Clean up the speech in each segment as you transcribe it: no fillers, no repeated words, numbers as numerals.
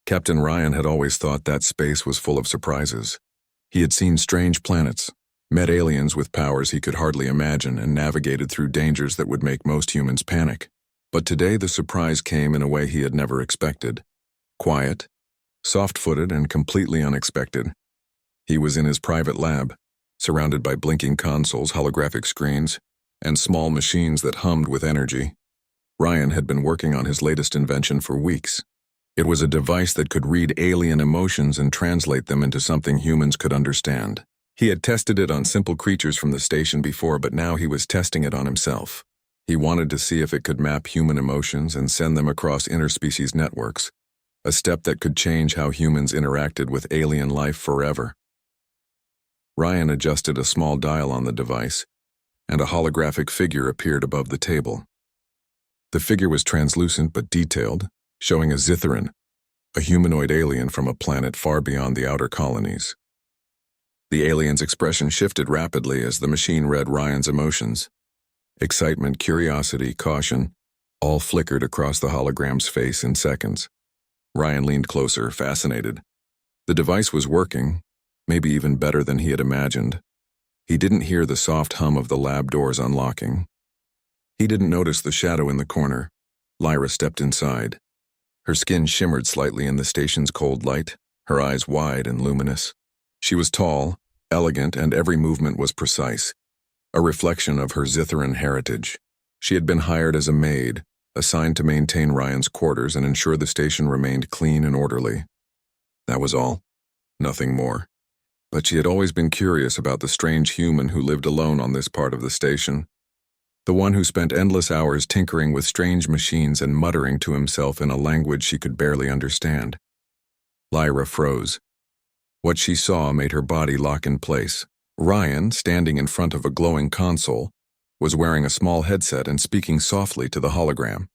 Captain Ryan had always thought that space was full of surprises. He had seen strange planets, met aliens with powers he could hardly imagine, and navigated through dangers that would make most humans panic. But today the surprise came in a way he had never expected. Quiet, soft-footed, and completely unexpected. He was in his private lab, surrounded by blinking consoles, holographic screens, and small machines that hummed with energy. Ryan had been working on his latest invention for weeks. It was a device that could read alien emotions and translate them into something humans could understand. He had tested it on simple creatures from the station before, but now he was testing it on himself. He wanted to see if it could map human emotions and send them across interspecies networks, a step that could change how humans interacted with alien life forever. Ryan adjusted a small dial on the device, and a holographic figure appeared above the table. The figure was translucent but detailed, showing a Zithran, a humanoid alien from a planet far beyond the outer colonies. The alien's expression shifted rapidly as the machine read Ryan's emotions. Excitement, curiosity, caution, all flickered across the hologram's face in seconds. Ryan leaned closer, fascinated. The device was working, maybe even better than he had imagined. He didn't hear the soft hum of the lab doors unlocking. He didn't notice the shadow in the corner. Lyra stepped inside. Her skin shimmered slightly in the station's cold light, her eyes wide and luminous. She was tall, elegant, and every movement was precise, a reflection of her Zithran heritage. She had been hired as a maid, assigned to maintain Ryan's quarters and ensure the station remained clean and orderly. That was all. Nothing more. But she had always been curious about the strange human who lived alone on this part of the station. The one who spent endless hours tinkering with strange machines and muttering to himself in a language she could barely understand. Lyra froze. What she saw made her body lock in place. Ryan, standing in front of a glowing console, was wearing a small headset and speaking softly to the hologram.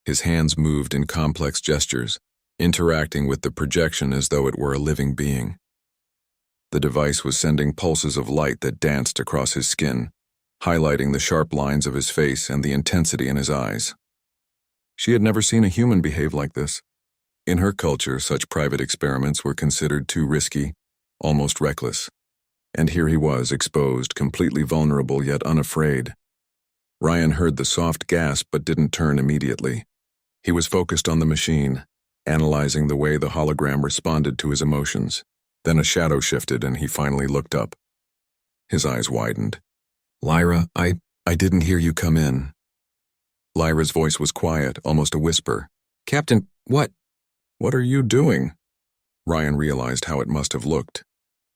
His hands moved in complex gestures, interacting with the projection as though it were a living being. The device was sending pulses of light that danced across his skin, highlighting the sharp lines of his face and the intensity in his eyes. She had never seen a human behave like this. In her culture, such private experiments were considered too risky, almost reckless. And here he was, exposed, completely vulnerable yet unafraid. Ryan heard the soft gasp but didn't turn immediately. He was focused on the machine, analyzing the way the hologram responded to his emotions. Then a shadow shifted and he finally looked up. His eyes widened. "Lyra, I didn't hear you come in." Lyra's voice was quiet, almost a whisper. "Captain, what are you doing?" Ryan realized how it must have looked.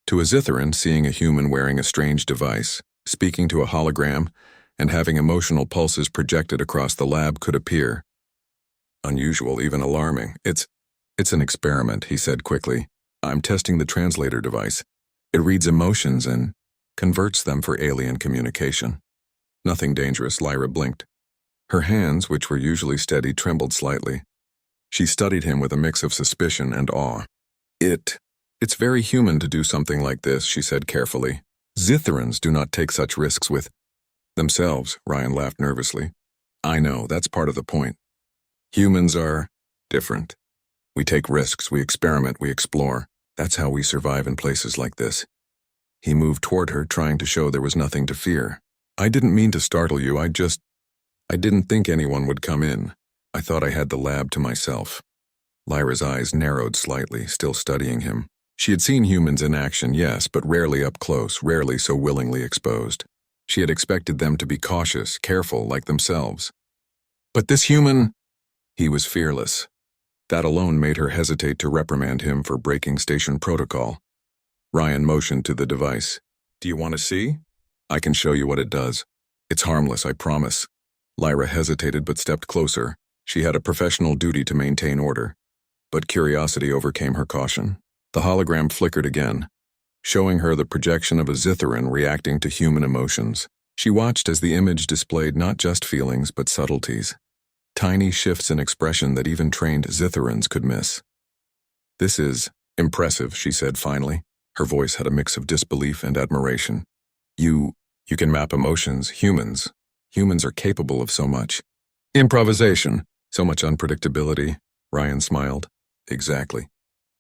To a Zithran, seeing a human wearing a strange device, speaking to a hologram, and having emotional pulses projected across the lab could appear unusual, even alarming. It's an experiment," he said quickly. "I'm testing the translator device. It reads emotions and converts them for alien communication." "Nothing dangerous," Lyra blinked. Her hands, which were usually steady, trembled slightly. She studied him with a mix of suspicion and awe. It's very human to do something like this," she said carefully. "Zithrans do not take such risks with themselves," Ryan laughed nervously. "I know, that's part of the point. Humans are different. We take risks, we experiment, we explore. That's how we survive in places like this." He moved toward her, trying to show there was nothing to fear. "I didn't mean to startle you, I didn't think anyone would come in. I thought I had the lab to myself." Lyra's eyes narrowed slightly, still studying him. She had seen humans in action, yes, but rarely up close, rarely so willingly exposed. She had expected them to be cautious, careful, like themselves. But this human, he was fearless. That alone made her hesitate to reprimand him for breaking station protocol. Ryan motioned to the device. "Do you want to see? I can show you what it does. It's harmless, I promise." Lyra hesitated but stepped closer. She had a professional duty to maintain order. But curiosity overcame her caution. The hologram flickered again, showing her the projection of a Zithran reacting to human emotions. She watched as the image displayed not just feelings but subtleties, tiny shifts in expression that even trained Zithrans could miss. "This is impressive," she said finally. Her voice had a mix of disbelief and admiration. You can map emotions, humans. Humans are capable of so much. Improvisation, so much unpredictability," Ryan smiled. Exactly.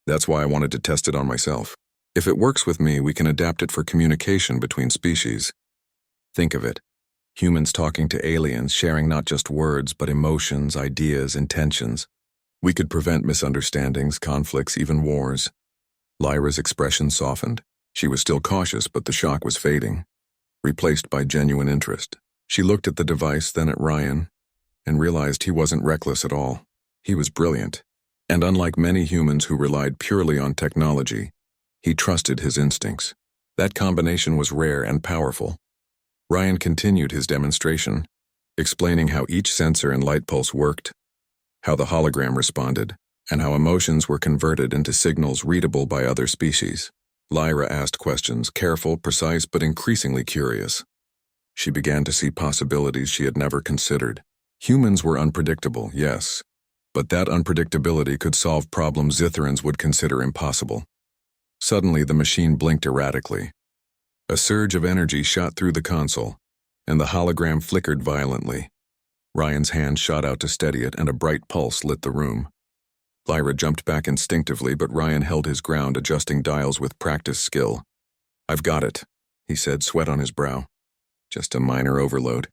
That's why I wanted to test it on myself. If it works with me, we can adapt it for communication between species. Think of it. Humans talking to aliens, sharing not just words, but emotions, ideas, intentions. We could prevent misunderstandings, conflicts, even wars. Lyra's expression softened. She was still cautious, but the shock was fading, replaced by genuine interest. She looked at the device, then at Ryan, and realized he wasn't reckless at all. He was brilliant. And unlike many humans who relied purely on technology, he trusted his instincts. That combination was rare and powerful. Ryan continued his demonstration, explaining how each sensor and light pulse worked, how the hologram responded, and how emotions were converted into signals readable by other species. Lyra asked questions, careful, precise, but increasingly curious. She began to see possibilities she had never considered. Humans were unpredictable, yes, but that unpredictability could solve problems Zitherans would consider impossible. Suddenly, the machine blinked erratically. A surge of energy shot through the console, and the hologram flickered violently. Ryan's hand shot out to steady it, and a bright pulse lit the room. Lyra jumped back instinctively, but Ryan held his ground, adjusting dials with practiced skill. "I've got it," he said, sweat on his brow. "Just a minor overload."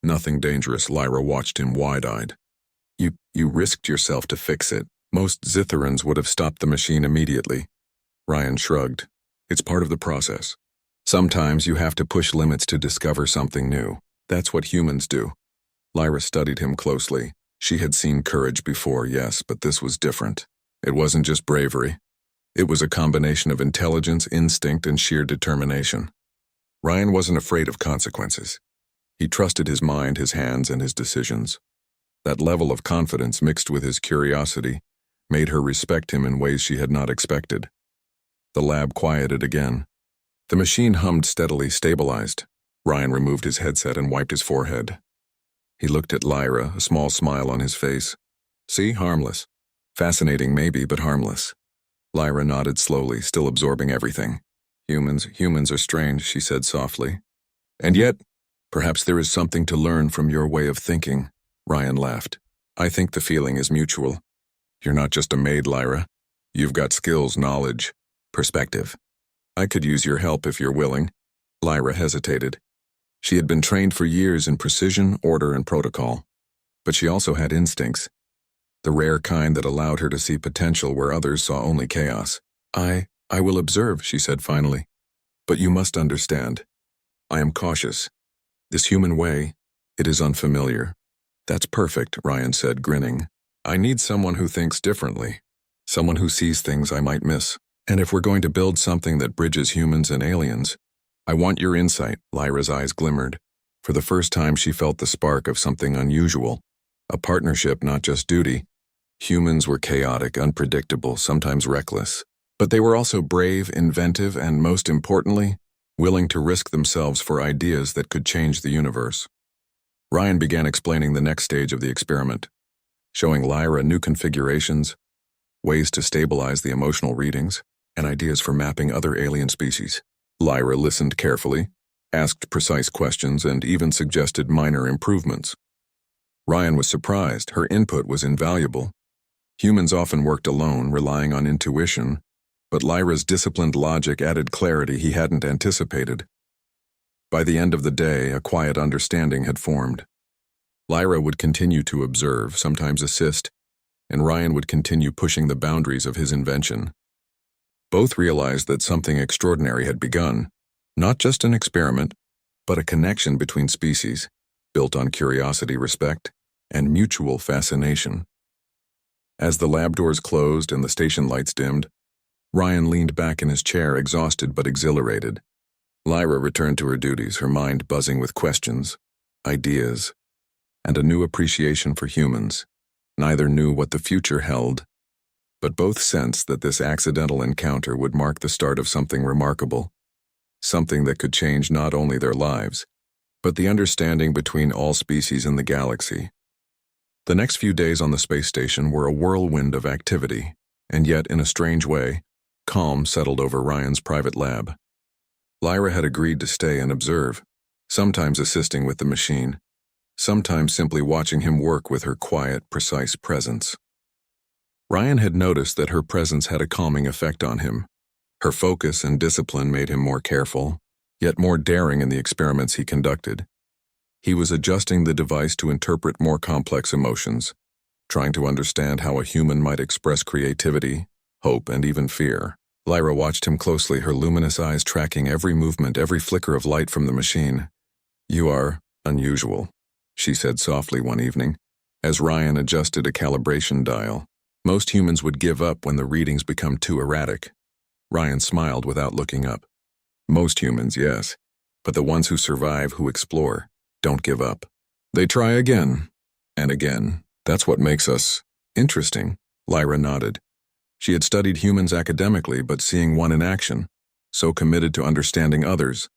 "Nothing dangerous." Lyra watched him wide-eyed. You risked yourself to fix it. Most Zitherans would have stopped the machine immediately." Ryan shrugged. "It's part of the process. Sometimes you have to push limits to discover something new. That's what humans do." Lyra studied him closely. She had seen courage before, yes, but this was different. It wasn't just bravery. It was a combination of intelligence, instinct, and sheer determination. Ryan wasn't afraid of consequences. He trusted his mind, his hands, and his decisions. That level of confidence, mixed with his curiosity, made her respect him in ways she had not expected. The lab quieted again. The machine hummed steadily, stabilized. Ryan removed his headset and wiped his forehead. He looked at Lyra, a small smile on his face. "See, harmless. Fascinating maybe, but harmless." Lyra nodded slowly, still absorbing everything. Humans are strange," she said softly. "And yet, perhaps there is something to learn from your way of thinking." Ryan laughed. "I think the feeling is mutual. You're not just a maid, Lyra. You've got skills, knowledge, perspective. I could use your help if you're willing." Lyra hesitated. She had been trained for years in precision, order, and protocol. But she also had instincts, the rare kind that allowed her to see potential where others saw only chaos. I will observe," she said finally. "But you must understand. I am cautious. This human way, it is unfamiliar." "That's perfect," Ryan said, grinning. "I need someone who thinks differently, someone who sees things I might miss. And if we're going to build something that bridges humans and aliens, I want your insight." Lyra's eyes glimmered. For the first time, she felt the spark of something unusual. A partnership, not just duty. Humans were chaotic, unpredictable, sometimes reckless. But they were also brave, inventive, and most importantly, willing to risk themselves for ideas that could change the universe. Ryan began explaining the next stage of the experiment, showing Lyra new configurations, ways to stabilize the emotional readings, and ideas for mapping other alien species. Lyra listened carefully, asked precise questions, and even suggested minor improvements. Ryan was surprised. Her input was invaluable. Humans often worked alone, relying on intuition, but Lyra's disciplined logic added clarity he hadn't anticipated. By the end of the day, a quiet understanding had formed. Lyra would continue to observe, sometimes assist, and Ryan would continue pushing the boundaries of his invention. Both realized that something extraordinary had begun, not just an experiment, but a connection between species, built on curiosity, respect, and mutual fascination. As the lab doors closed and the station lights dimmed, Ryan leaned back in his chair, exhausted but exhilarated. Lyra returned to her duties, her mind buzzing with questions, ideas, and a new appreciation for humans. Neither knew what the future held, but both sensed that this accidental encounter would mark the start of something remarkable, something that could change not only their lives, but the understanding between all species in the galaxy. The next few days on the space station were a whirlwind of activity, and yet, in a strange way, calm settled over Ryan's private lab. Lyra had agreed to stay and observe, sometimes assisting with the machine, sometimes simply watching him work with her quiet, precise presence. Ryan had noticed that her presence had a calming effect on him. Her focus and discipline made him more careful, yet more daring in the experiments he conducted. He was adjusting the device to interpret more complex emotions, trying to understand how a human might express creativity, hope, and even fear. Lyra watched him closely, her luminous eyes tracking every movement, every flicker of light from the machine. "You are unusual," she said softly one evening, as Ryan adjusted a calibration dial. "Most humans would give up when the readings become too erratic." Ryan smiled without looking up. "Most humans, yes, but the ones who survive, who explore, don't give up. They try again and again. That's what makes us interesting." Lyra nodded. She had studied humans academically, but seeing one in action, so committed to understanding others,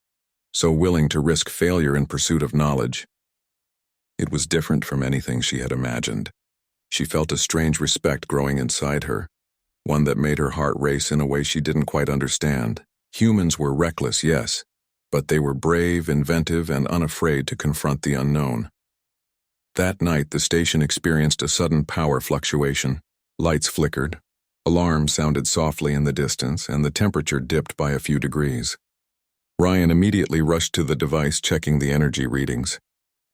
so willing to risk failure in pursuit of knowledge. It was different from anything she had imagined. She felt a strange respect growing inside her, one that made her heart race in a way she didn't quite understand. Humans were reckless, yes, but they were brave, inventive, and unafraid to confront the unknown. That night, the station experienced a sudden power fluctuation. Lights flickered, alarms sounded softly in the distance, and the temperature dipped by a few degrees. Ryan immediately rushed to the device, checking the energy readings.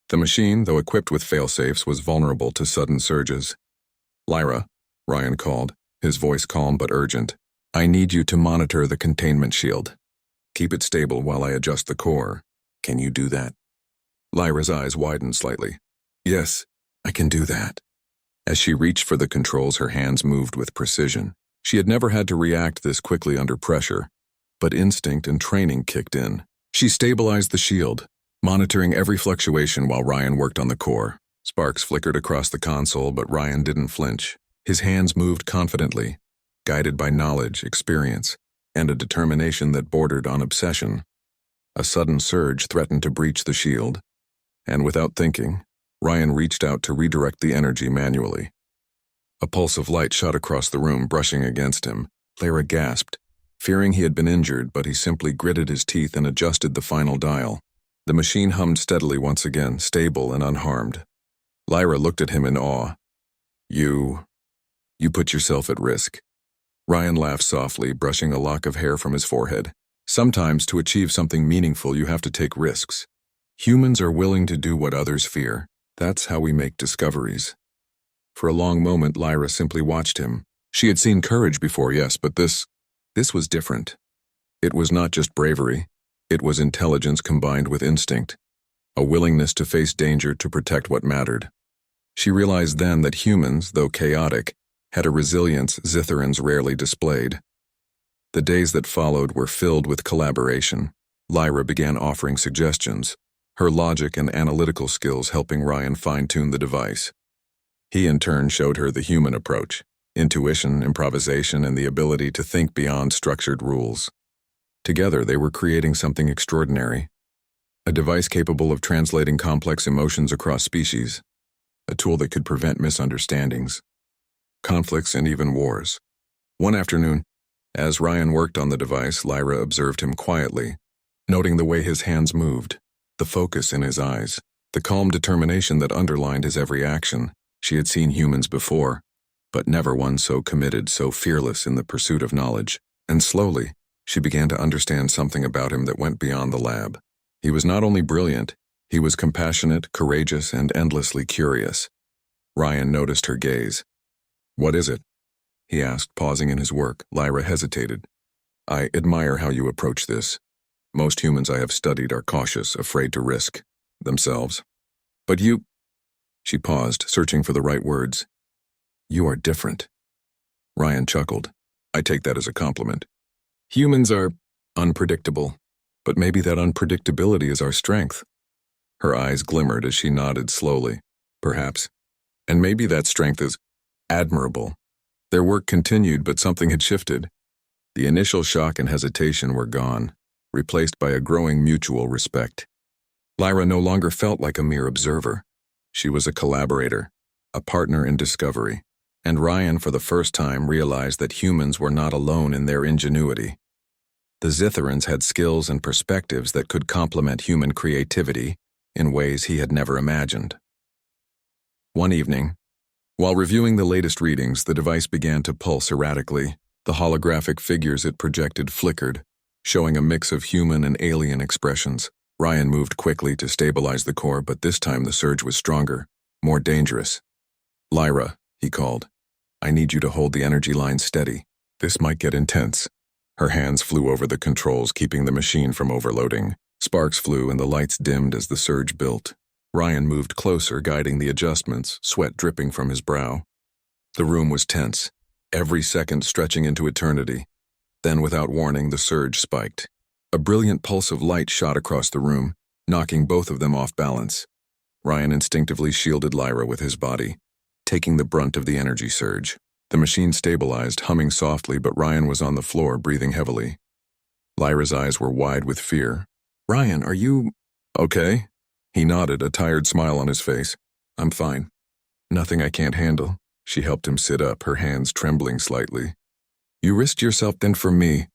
The machine, though equipped with fail-safes, was vulnerable to sudden surges. "Lyra," Ryan called, his voice calm but urgent. "I need you to monitor the containment shield. Keep it stable while I adjust the core. Can you do that?" Lyra's eyes widened slightly. "Yes, I can do that." As she reached for the controls, her hands moved with precision. She had never had to react this quickly under pressure, but instinct and training kicked in. She stabilized the shield, monitoring every fluctuation while Ryan worked on the core. Sparks flickered across the console, but Ryan didn't flinch. His hands moved confidently, guided by knowledge, experience, and a determination that bordered on obsession. A sudden surge threatened to breach the shield, and without thinking, Ryan reached out to redirect the energy manually. A pulse of light shot across the room, brushing against him. Lyra gasped, fearing he had been injured, but he simply gritted his teeth and adjusted the final dial. The machine hummed steadily once again, stable and unharmed. Lyra looked at him in awe. You put yourself at risk." Ryan laughed softly, brushing a lock of hair from his forehead. "Sometimes, to achieve something meaningful, you have to take risks. Humans are willing to do what others fear. That's how we make discoveries." For a long moment, Lyra simply watched him. She had seen courage before, yes, but this was different. It was not just bravery. It was intelligence combined with instinct, a willingness to face danger to protect what mattered. She realized then that humans, though chaotic, had a resilience Zitherans rarely displayed. The days that followed were filled with collaboration. Lyra began offering suggestions, her logic and analytical skills helping Ryan fine-tune the device. He in turn showed her the human approach, intuition, improvisation, and the ability to think beyond structured rules. Together, they were creating something extraordinary, a device capable of translating complex emotions across species, a tool that could prevent misunderstandings, conflicts, and even wars. One afternoon, as Ryan worked on the device, Lyra observed him quietly, noting the way his hands moved, the focus in his eyes, the calm determination that underlined his every action. She had seen humans before, but never one so committed, so fearless in the pursuit of knowledge. And slowly, she began to understand something about him that went beyond the lab. He was not only brilliant, he was compassionate, courageous, and endlessly curious. Ryan noticed her gaze. "What is it?" he asked, pausing in his work. Lyra hesitated. "I admire how you approach this. Most humans I have studied are cautious, afraid to risk themselves. But you—" She paused, searching for the right words. "You are different." Ryan chuckled. "I take that as a compliment. Humans are unpredictable, but maybe that unpredictability is our strength." Her eyes glimmered as she nodded slowly. "Perhaps. And maybe that strength is admirable." Their work continued, but something had shifted. The initial shock and hesitation were gone, replaced by a growing mutual respect. Lyra no longer felt like a mere observer. She was a collaborator, a partner in discovery, and Ryan for the first time realized that humans were not alone in their ingenuity. The Zitherans had skills and perspectives that could complement human creativity in ways he had never imagined. One evening, While reviewing the latest readings, the device began to pulse erratically. The holographic figures it projected flickered, showing a mix of human and alien expressions. Ryan moved quickly to stabilize the core, but this time the surge was stronger, more dangerous. "Lyra," he called, "I need you to hold the energy line steady. This might get intense." Her hands flew over the controls, keeping the machine from overloading. Sparks flew and the lights dimmed as the surge built. Ryan moved closer, guiding the adjustments, sweat dripping from his brow. The room was tense, every second stretching into eternity. Then, without warning, the surge spiked. A brilliant pulse of light shot across the room, knocking both of them off balance. Ryan instinctively shielded Lyra with his body, taking the brunt of the energy surge. The machine stabilized, humming softly, but Ryan was on the floor, breathing heavily. Lyra's eyes were wide with fear. "Ryan, are you okay?" He nodded, a tired smile on his face. "I'm fine. Nothing I can't handle." She helped him sit up, her hands trembling slightly. "You risked yourself then for me."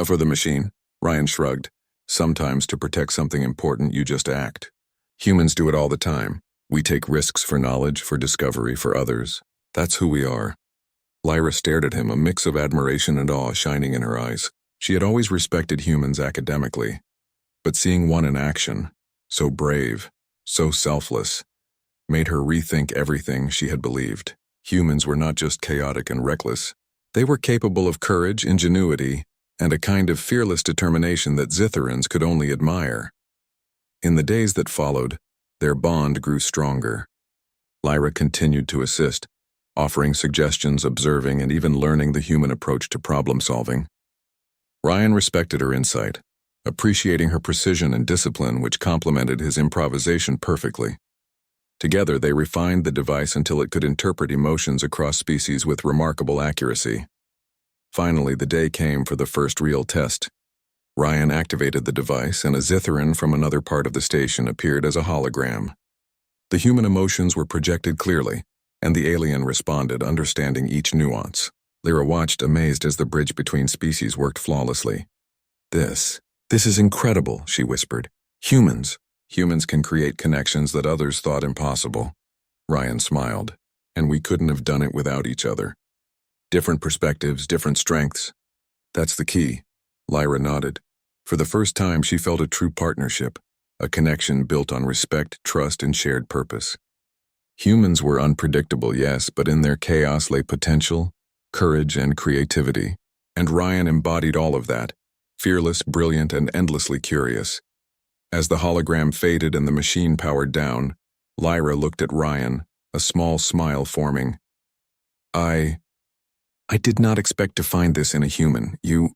For the machine," Ryan shrugged. "Sometimes to protect something important, you just act. Humans do it all the time. We take risks for knowledge, for discovery, for others. That's who we are." Lyra stared at him, a mix of admiration and awe shining in her eyes. She had always respected humans academically, but seeing one in action, so brave, so selfless, made her rethink everything she had believed. Humans were not just chaotic and reckless. They were capable of courage, ingenuity, and a kind of fearless determination that Zitherans could only admire. In the days that followed, their bond grew stronger. Lyra continued to assist, offering suggestions, observing, and even learning the human approach to problem-solving. Ryan respected her insight, appreciating her precision and discipline, which complemented his improvisation perfectly. Together, they refined the device until it could interpret emotions across species with remarkable accuracy. Finally, the day came for the first real test. Ryan activated the device, and a Zitharan from another part of the station appeared as a hologram. The human emotions were projected clearly, and the alien responded, understanding each nuance. Lyra watched, amazed as the bridge between species worked flawlessly. This is incredible," she whispered. Humans can create connections that others thought impossible." Ryan smiled. "And we couldn't have done it without each other. Different perspectives, different strengths. That's the key." Lyra nodded. For the first time, she felt a true partnership, a connection built on respect, trust, and shared purpose. Humans were unpredictable, yes, but in their chaos lay potential, courage, and creativity. And Ryan embodied all of that, fearless, brilliant, and endlessly curious. As the hologram faded and the machine powered down, Lyra looked at Ryan, a small smile forming. I did not expect to find this in a human. You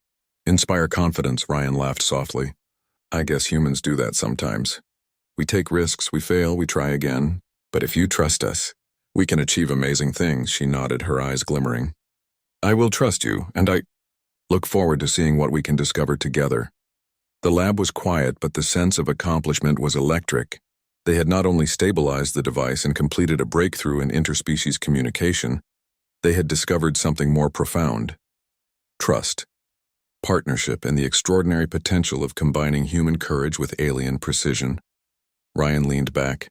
inspire confidence," Ryan laughed softly. "I guess humans do that sometimes. We take risks, we fail, we try again. But if you trust us, we can achieve amazing things," she nodded, her eyes glimmering. "I will trust you, and I look forward to seeing what we can discover together." The lab was quiet, but the sense of accomplishment was electric. They had not only stabilized the device and completed a breakthrough in interspecies communication, they had discovered something more profound: trust, partnership, and the extraordinary potential of combining human courage with alien precision. Ryan leaned back,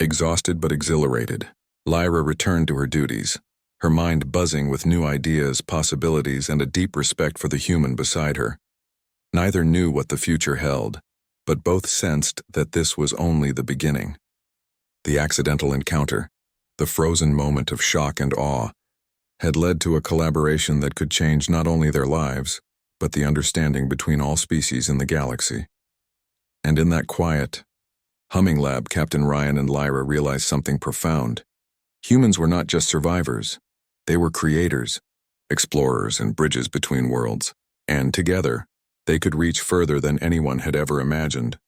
exhausted but exhilarated. Lyra returned to her duties, her mind buzzing with new ideas, possibilities, and a deep respect for the human beside her. Neither knew what the future held, but both sensed that this was only the beginning. The accidental encounter, the frozen moment of shock and awe, had led to a collaboration that could change not only their lives, but the understanding between all species in the galaxy. And in that quiet, humming lab, Captain Ryan and Lyra realized something profound. Humans were not just survivors. They were creators, explorers, and bridges between worlds. And together, they could reach further than anyone had ever imagined.